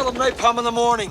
smell of napalm in the morning.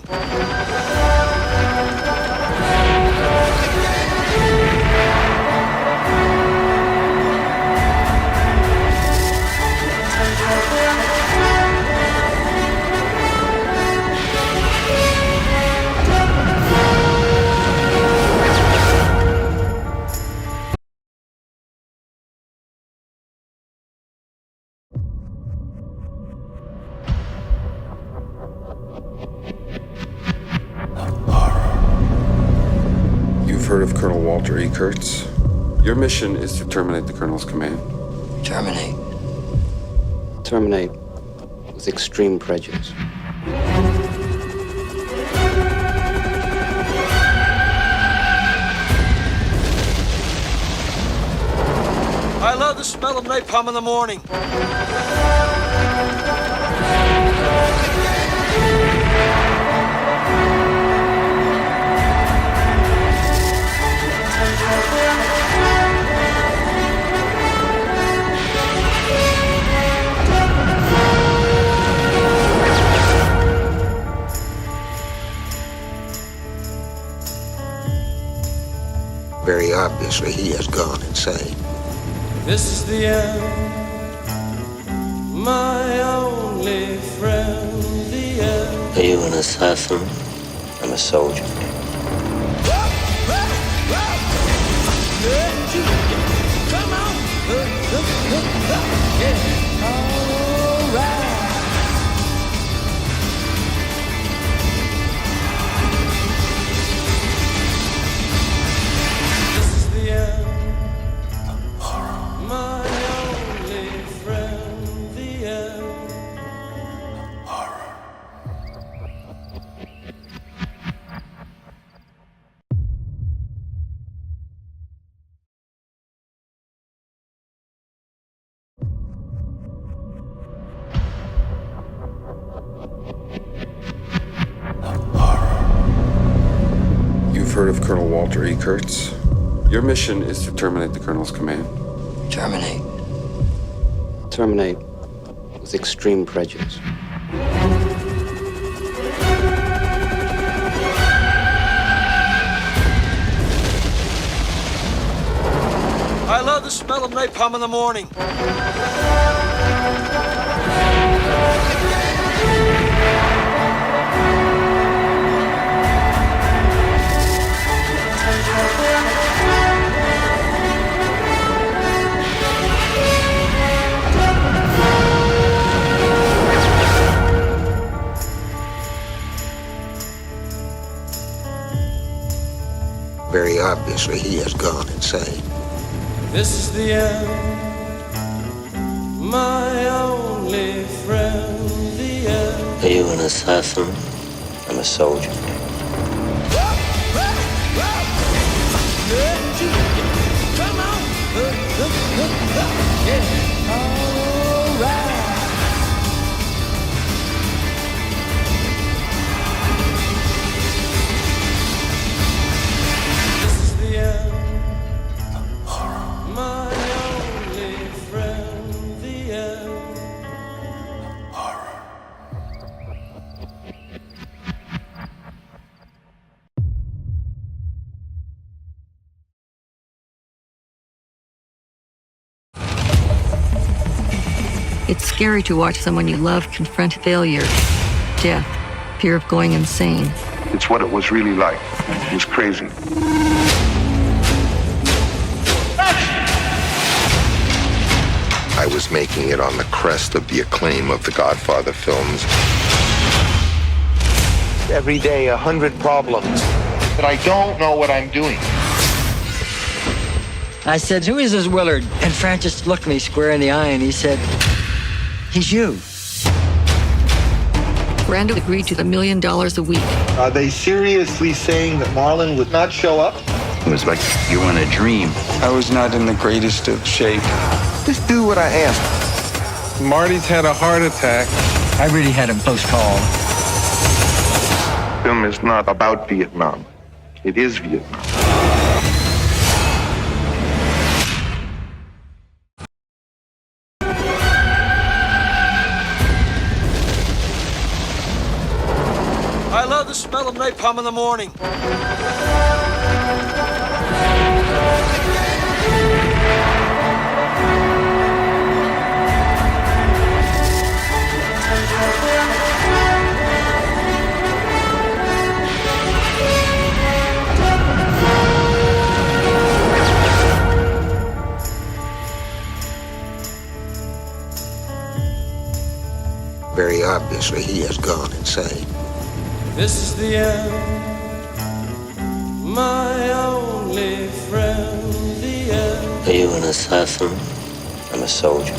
Heard of Colonel Walter E. Kurtz? Your mission is to terminate the Colonel's command. Terminate. Terminate with extreme prejudice. I love the smell of napalm in the morning. Very obviously, he has gone insane. This is the end, my only friend, the end. Are you an assassin? I'm a soldier. Come on! Yeah. All right. Heard of Colonel Walter E. Kurtz? Your mission is to terminate the Colonel's command. Terminate. Terminate with extreme prejudice. I love the smell of napalm in the morning. Very obviously, he has gone insane. This is the end, my only friend, the end. Are you an assassin? I'm a soldier. Come on! Yeah. All right. It's scary to watch someone you love confront failure, death, fear of going insane. It's what it was really like. It was crazy. I was making it on the crest of the acclaim of the Godfather films. Every day, 100 problems. But I don't know what I'm doing. I said, "Who is this Willard?" And Francis looked me square in the eye and he said, "He's you." Brando agreed to the $1 million a week. Are they seriously saying that Marlon would not show up? It was like you were in a dream. I was not in the greatest of shape. Just do what I ask. Marty's had a heart attack. I really had a close call. Film is not about Vietnam. It is Vietnam. Tell them napalm in the morning. Very obviously, he has gone insane. This is the end, my only friend, the end. Are you an assassin? I'm a soldier.